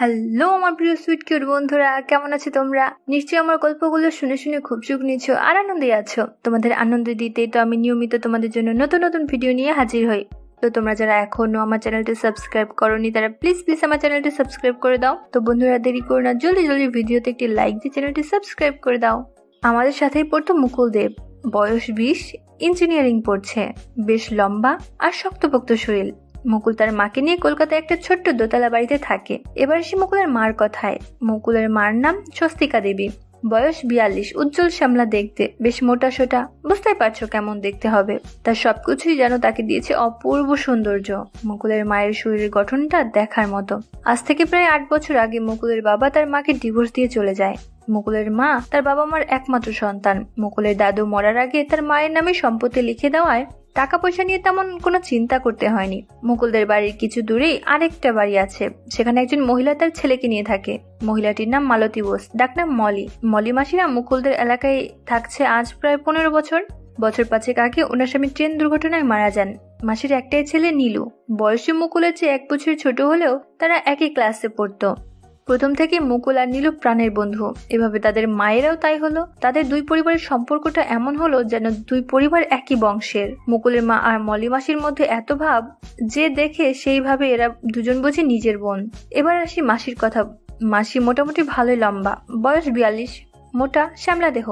Hello আমার প্রিয় sweet cute বন্ধুরা, কেমন আছো তোমরা? নিশ্চয়ই আমার গল্পগুলো শুনে শুনে খুব সুখ নিচ্ছ আর আনন্দে আছো। তোমাদের আনন্দ দিতে তো আমি নিয়মিত তোমাদের জন্য নতুন নতুন ভিডিও নিয়ে হাজির হই। তো তোমরা যারা এখনো আমার চ্যানেলটি সাবস্ক্রাইব করোনি তারা প্লিজ আমার চ্যানেলটি সাবস্ক্রাইব করে দাও। তো বন্ধুরা দেরি করো না, জলদি জলদি ভিডিওতে একটি লাইক দিয়ে চ্যানেলটি সাবস্ক্রাইব করে দাও। আমাদের সাথেই পড়তো মুকুল দেব, বয়স 20, ইঞ্জিনিয়ারিং পড়ছে, বেশ লম্বা আর শক্তপোক্ত শরীর। মুকুল তার মাকে নিয়ে কলকাতায় একটা ছোট্ট দোতলা বাড়িতে থাকে। এবার সে মুকুলের মার কথায়। মুকুলের মার নাম স্বস্তিকা দেবী, বয়স 42, উজ্জ্বল শ্যামলা দেখতে, বেশ মোটা সোটা, বুঝতেই পারছো কেমন দেখতে হবে। তার সবকিছুই যেন তাকে দিয়েছে অপূর্ব সৌন্দর্য। মুকুলের মায়ের শরীরের গঠনটা দেখার মতো। আজ থেকে প্রায় 8 বছর আগে মুকুলের বাবা তার মাকে ডিভোর্স দিয়ে চলে যায়। মুকুলের মা তার বাবা মার একমাত্র সন্তান। মুকুলের দাদু মরার আগে তার মায়ের নামে সম্পত্তি লিখে দেওয়ায় টাকা পয়সা নিয়ে তেমন কোনো চিন্তা করতে হয়নি। মুকুলদের বাড়ির কিছু দূরেই আরেকটা বাড়ি আছে, সেখানে একজন মহিলা তার ছেলেকে নিয়ে থাকে। মহিলাটির নাম মালতী বোস, ডাকনাম মলি। মলি মাসিরা মুকুলদের এলাকায় থাকছে আজ প্রায় 15 বছর। বছর 5 আগে ওনার স্বামী ট্রেন দুর্ঘটনায় মারা যান। মাসির একটাই ছেলে নীলু, বয়সে মুকুলের চেয়ে 1 বছর ছোট হলেও তারা একই ক্লাসে পড়তো। প্রথম থেকে মুকুল আর নীলু প্রাণের বন্ধু। এভাবে তাদের মায়েরাও তাই হলো। তাদের দুই পরিবারের সম্পর্কটা এমন হলো যেন দুই পরিবার একই বংশের। মুকুলের মা আর মলি মাসির মধ্যে এত ভাব যে দেখে সেইভাবে এরা দুজন বুঝি নিজের বোন। এবার আসি মাসির কথা। মাসি মোটামুটি ভালোই লম্বা, বয়স 42, মোটা শ্যামলা দেহ।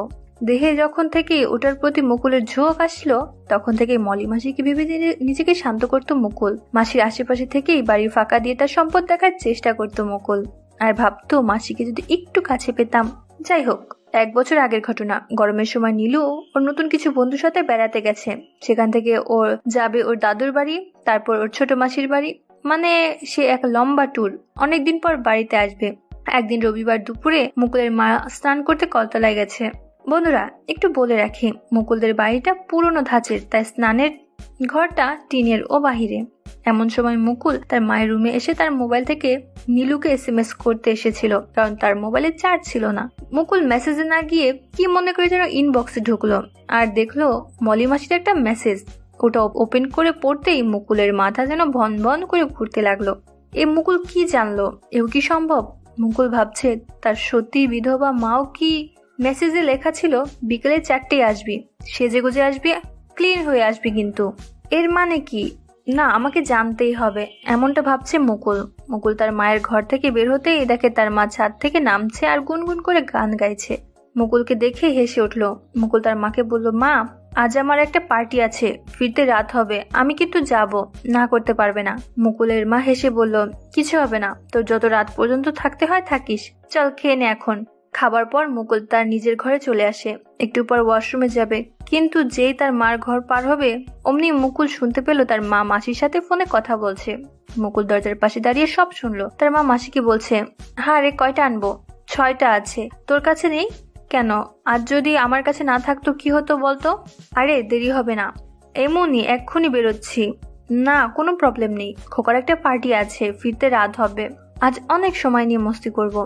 দেহে যখন থেকে ওটার প্রতি মুকুলের ঝোঁক আসলো তখন থেকে মলি মাসিকে ভেবে নিজেকে শান্ত করতো মুকুল। মাসির আশেপাশে থেকেই বাড়ি ফাঁকা দিয়ে তার সম্পদ দেখার চেষ্টা করতো মুকুল। আর ভাবতো মাসিকে যদি একটু কাছে পেতাম। যাই হোক, 1 বছর আগের ঘটনা। গরমের সময় নীলু ওর নতুন কিছু বন্ধুর সাথে বেড়াতে গেছে। সেখান থেকে ওর যাবে ওর দাদুর বাড়ি, তারপর ওর ছোট মাসির বাড়ি। মানে সে এক লম্বা ট্যুর। অনেকদিন পর বাড়িতে আসবে। একদিন রবিবার দুপুরে মুকুলের মা স্নান করতে কলতলায় গেছে। বন্ধুরা একটু বলে রাখি, মুকুলদের বাড়িটা পুরনো ধাঁচের, তাই স্নানের ঘরটা টিনের ও বাহিরে। এমন সময় মুকুল তার মায়ের রুমে এসে তার মোবাইল থেকে নীলুকে SMS করতে এসেছিল, কারণ তার মোবাইলে চার্জ ছিল না। মুকুল মেসেজে না গিয়ে কি মনে করে যেন ইনবক্সে ঢুকলো আর দেখলো মলি মাসির একটা মেসেজ। ওটা ওপেন করে পড়তেই মুকুলের মাথা যেন ভন ভন করে ঘুরতে লাগলো। মুকুল কি জানলো? এও কি সম্ভব? মুকুল ভাবছে তার সত্যি বিধবা মাও কি? মেসেজে লেখা ছিল বিকেলে 4টায় আসবি, সেজে গুজে আসবি, ক্লিন হয়ে আসবি। কিন্তু এর মানে কি? না, আমাকে জানতেই হবে, এমনটা ভাবছে মুকুল। মুকুল তার মায়ের ঘর থেকে বের হতেই দেখে তার মা ছাদ থেকে নামছে আর গুনগুন করে গান গাইছে। মুকুলকে দেখে হেসে উঠলো। মুকুল তার মাকে বলল, মা আজ আমার একটা পার্টি আছে, ফিরতে রাত হবে, আমি কিন্তু যাব, না করতে পারবে না। মুকুলের মা হেসে বলল, কিছু হবে না, তোর যত রাত পর্যন্ত থাকতে হয় থাকিস, চল খেয়ে নে এখন। খাবার পর মুকুল তার নিজের ঘরে চলে আসে। একটু পর ওয়াশরুমে যাবে, কিন্তু যেই তার মার ঘর পার হবে অমনি মুকুল শুনতে পেল তার মা মাসির সাথে ফোনে কথা বলছে। মুকুল দরজার পাশে দাঁড়িয়ে সব শুনলো। তার মা মাসিকে বলছে, হ্যাঁ রে, কয়টা আনবো? 6টা আছে। তোর কাছে নেই কেন? আজ যদি আমার কাছে না থাকতো কি হতো বলতো? আরে দেরি হবে না, এমনই এক্ষুনি বেরোচ্ছি। না, কোনো প্রবলেম নেই, খোকার একটা পার্টি আছে, ফিরতে রাত হবে, আজ অনেক সময় নিয়ে মস্তি করব।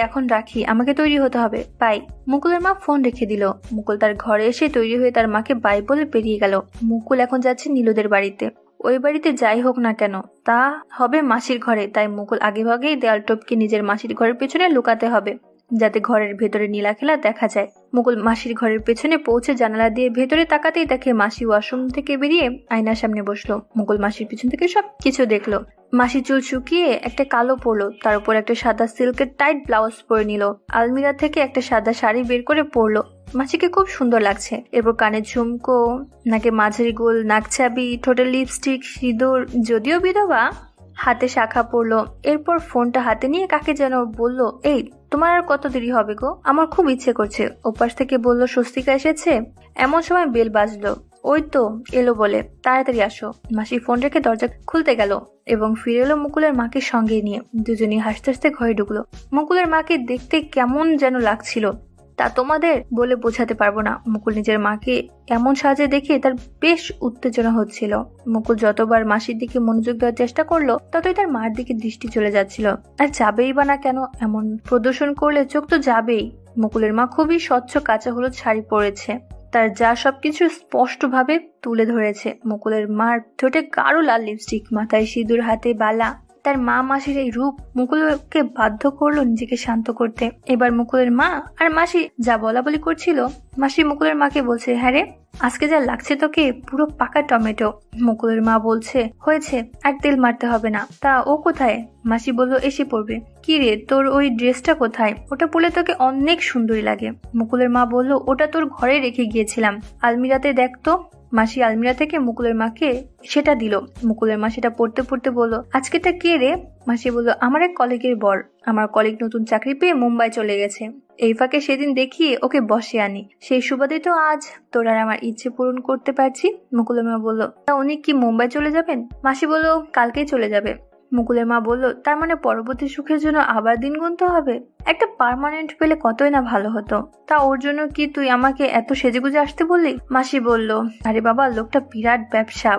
এখন রাখি, আমাকে তৈরি হতে হবে, বাই। মুকুলের মা ফোন রেখে দিল। মুকুল তার ঘরে এসে তৈরি হয়ে তার মাকে বাই বলে বেরিয়ে গেল। মুকুল এখন যাচ্ছে নীলুদের বাড়িতে। ওই বাড়িতে যাই হোক না কেন তা হবে মাসির ঘরে, তাই মুকুল আগেভাগেই দেয়াল টপকে নিজের মাসির ঘরের পেছনে লুকাতে হবে, যাতে ঘরের ভেতরে নীলা খেলা দেখা যায়। মুকুল মাসির ঘরের পেছনে পৌঁছে জানালা দিয়ে ভেতরে তাকাতেই দেখে মাসি ওয়াশরুম থেকে বেরিয়ে আয়নার সামনে বসলো। মুকুল মাসির পিছন থেকে সবকিছু দেখলো। মাসি চুল শুকিয়ে একটা কালো পরলো, তার উপর একটা সাদা সিল্কের টাইট ব্লাউজ পরে নিল। আলমিরা থেকে একটা সাদা শাড়ি বের করে পরলো। মাসিকে খুব সুন্দর লাগছে। এরপর কানের ঝুমকো, নাকে মাঝারি গোল নাকছাবি, ঠোঁটের লিপস্টিক, সিঁদুর, যদিও বিধবা, হাতে শাখা পরলো। এরপর ফোনটা হাতে নিয়ে কাকে যেন বলল, এই তোমার আর কত দেরি হবে গো, আমার খুব ইচ্ছে করছে। ওপাশ থেকে বলল, স্বস্তিকা এসেছে। এমন সময় বেল বাজলো। ওই তো এলো বলে, তাড়াতাড়ি আসো। মাসি ফোন রেখে দরজা খুলতে গেল এবং ফিরে এলো মুকুলের মাকে সঙ্গে নিয়ে। দুজনেই হাসতে হাসতে ঘরে ঢুকলো। মুকুলের মাকে দেখতে কেমন যেন লাগছিল তা তোমাদের বলে বোঝাতে পারবো না। মুকুল নিজের মাকে এমন সাজে দেখে তার বেশ উত্তেজনা হচ্ছিল। মুকুল যতবার মাসির দিকে মনোযোগ দেওয়ার চেষ্টা করলো ততই তার মার দিকে দৃষ্টি চলে যাচ্ছিল। আর যাবেই বা না কেন, এমন প্রদর্শন করলে চোখ তো যাবেই। মুকুলের মা খুবই স্বচ্ছ কাঁচা হলুদ শাড়ি পরেছে, তার যা সবকিছু স্পষ্টভাবে তুলে ধরেছে। মুকুলের মার ঠোঁটে গাঢ় লাল লিপস্টিক, মাথায় সিঁদুর, হাতে বালা, তার মা মাসির এই রূপ মুকুলকে বাধ্য করলো নিজেকে শান্ত করতে। এবার মুকুলের মা আর মাসি যা বলা বলি করছিল, মাসি মুকুলের মাকে বলছে, হ্যাঁ রে, আজকে যা লাগছে তোকে পুরো পাকা টমেটো। মুকুলের মা বলছে, হয়েছে, আর তেল মারতে হবে না। তা ও কোথায়? মাসি বলল, এসে পড়বে। কি রে, তোর ওই ড্রেসটা কোথায়? ওটা পরলে তোকে অনেক সুন্দরী লাগে। মুকুলের মা বলল, ওটা তোর ঘরে রেখে গিয়েছিলাম, আলমিরাতে দেখতো। মাসি আলমিরা থেকে মুকুলের মাকে সেটা দিল। মুকুলের মা সেটা পড়তে পড়তে বলল, আজকেটা কে রে? মাসি বলল, আমার এক কলিগের বর। আমার কলিগ নতুন চাকরি পেয়ে মুম্বাই চলে গেছে। এই ফাঁকে সেদিন দেখিয়ে ওকে বসে আনি, সেই সুবাদে তো আজ তোর আর আমার ইচ্ছে পূরণ করতে পারছি। মুকুলের মা বলল, তা উনি কি মুম্বাই চলে যাবেন? মাসি বলল, কালকেই চলে যাবে। মুকুলের মা বলল, তার মানে পরবর্তী সুখের জন্য আবার দিন গুনতে হবে? একটা পার্মানেন্ট পেলে কতই না ভালো হতো। তা ওর জন্য কি তুই আমাকে এত সেজেগুজে আসতে বললি? মাসি বলল, আরে বাবা, লোকটা বিরাট ব্যবসা,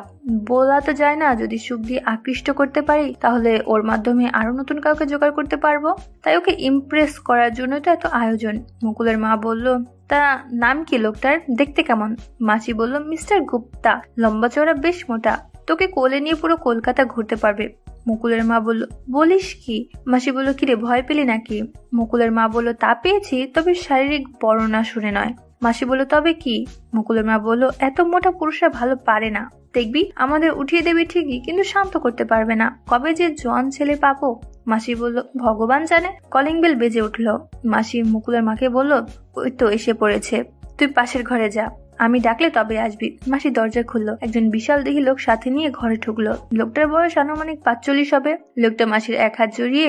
বলা তো যায় না। যদি সুখ দিয়ে আকৃষ্ট করতে পারি তাহলে ওর মাধ্যমে আরো নতুন কাউকে জোগাড় করতে পারবো, তাই ওকে ইমপ্রেস করার জন্য তো এত আয়োজন। মুকুলের মা বলল, তা নাম কি লোকটার? দেখতে কেমন? মাসি বলল, মিস্টার গুপ্তা, লম্বা চওড়া, বেশ মোটা, তোকে কোলে নিয়ে পুরো কলকাতা ঘুরতে পারবে। মুকুলের মা বলল, বলিস কি? মাসি বলল, কিরে, ভয় পেলি নাকি? মুকুলের মা বলল, তা পেয়েছি, তবে শারীরিক বর্ণনা শুনে নয়। মাসি বলল, তবে কি? মুকুলের মা বলল, এত মোটা পুরুষরা ভালো পারে না, দেখবি আমাদের উঠিয়ে দেবে ঠিকই, কিন্তু শান্ত করতে পারবে না। কবে যে জোয়ান ছেলে পাবো? মাসি বলল, ভগবান জানে। কলিং বেল বেজে উঠল। মাসি মুকুলের মাকে বলল, ওই তো এসে পড়েছে, তুই পাশের ঘরে যা, আমি ডাকলে তবে আসবি। মাসি দরজা খুললো। একজন বিশাল দেহী লোক সাথে নিয়ে ঘরে ঢুকলো। লোকটার বয়স আনুমানিক 45 হবে। লোকটা মাসির এক হাত জড়িয়ে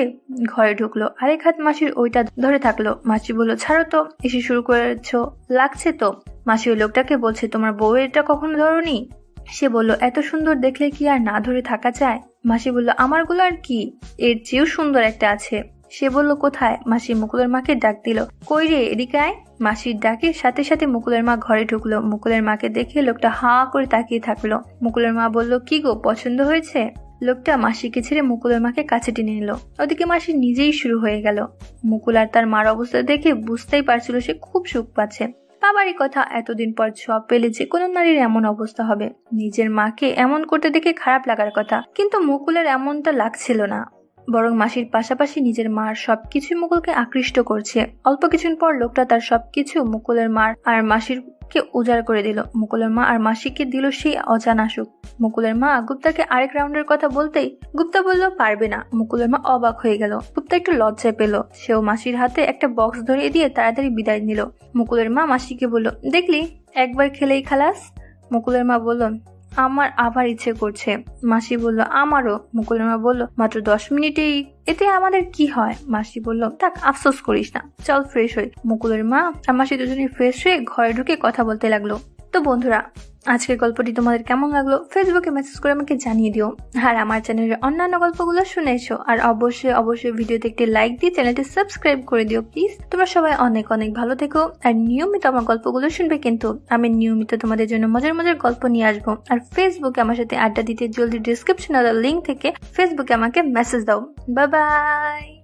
ঘরে ঢুকলো, আরেক হাত মাসির ওইটা ধরে থাকলো। মাসি বলল, ছাড়ো তো, এসে শুরু করেছো, লাগছে তো। মাসি ওই লোকটাকে বলছে, তোমার বউয়ের এটা কখনো ধরোনি? সে বলল, এত সুন্দর দেখলে কি আর না ধরে থাকা যায়? মাসি বলল, আমারগুলো আর কি, এর চেয়েও সুন্দর একটা আছে। সে বলল, কোথায়? মাসি মুকুলের মাকে ডাক দিল, কই রে, এদিকে আয়। মাসির ডাকের সাথে সাথে মুকুলের মা ঘরে ঢুকলো। মুকুলের মাকে দেখে লোকটা হাঁ করে তাকিয়ে থাকলো। মুকুলের মা বলল, কি গো, পছন্দ হয়েছে? লোকটা মাসিকে ছেড়ে মুকুলের মাকে কাছে টেনে নিল। ওদিকে মাসি নিজেই শুরু হয়ে গেল। মুকুল আর তার মার অবস্থা দেখে বুঝতেই পারছিল সে খুব সুখ পাচ্ছে। বাবারই কথা, এতদিন পর সব পেলে যে কোনো নারীর এমন অবস্থা হবে। নিজের মাকে এমন করতে দেখে খারাপ লাগার কথা, কিন্তু মুকুলের এমনটা লাগছিল না, বরং মাসির পাশাপাশি নিজের মার সবকিছু মুকুলকে আকৃষ্ট করছে। অল্প কিছুদিন পর লোকটা তার সবকিছু মুকুলের মার আর মাসির কে উজাড় করে দিল। মুকুলের মা আর মাসিকে দিল সেই অজানা সুখ। মুকুলের মা গুপ্তাকে আরেক রাউন্ডের কথা বলতেই গুপ্তা বলল, পারবে না। মুকুলের মা অবাক হয়ে গেল। গুপ্তা একটু লজ্জায় পেল। সেও মাসির হাতে একটা বক্স ধরিয়ে দিয়ে তাড়াতাড়ি বিদায় নিল। মুকুলের মা মাসিকে বলল, দেখলি, একবার খেলেই খালাস। মুকুলের মা বলল, আমার আবার ইচ্ছে করছে। মাসি বলল, আমারও। মুকুলের মা বলল, মাত্র 10 মিনিটেই, এতে আমাদের কি হয়? মাসি বলল, থাক, আফসোস করিস না, চল ফ্রেশ হই। মুকুলের মা আর মাসি দুজনে ফ্রেশ হয়ে ঘরে ঢুকে কথা বলতে লাগলো। তো বন্ধুরা, আজকের গল্পটি তোমাদের কেমন লাগলো ফেসবুকে মেসেজ করে আমাকে জানিয়ে দিও। আর আমার চ্যানেলের অন্যান্য গল্পগুলো শুনে এসো। আর অবশ্যই ভিডিওতে একটি লাইক দিয়ে চ্যানেলটি সাবস্ক্রাইব করে দিও প্লিজ। তোমরা সবাই অনেক অনেক ভালো থেকো আর নিয়মিত আমার গল্পগুলো শুনবে, কিন্তু আমি নিয়মিত তোমাদের জন্য মজার মজার গল্প নিয়ে আসবো। আর ফেসবুকে আমার সাথে আড্ডা দিতে জলদি ডিসক্রিপশনে লিংক থেকে ফেসবুকে আমাকে মেসেজ দাও। Bye bye.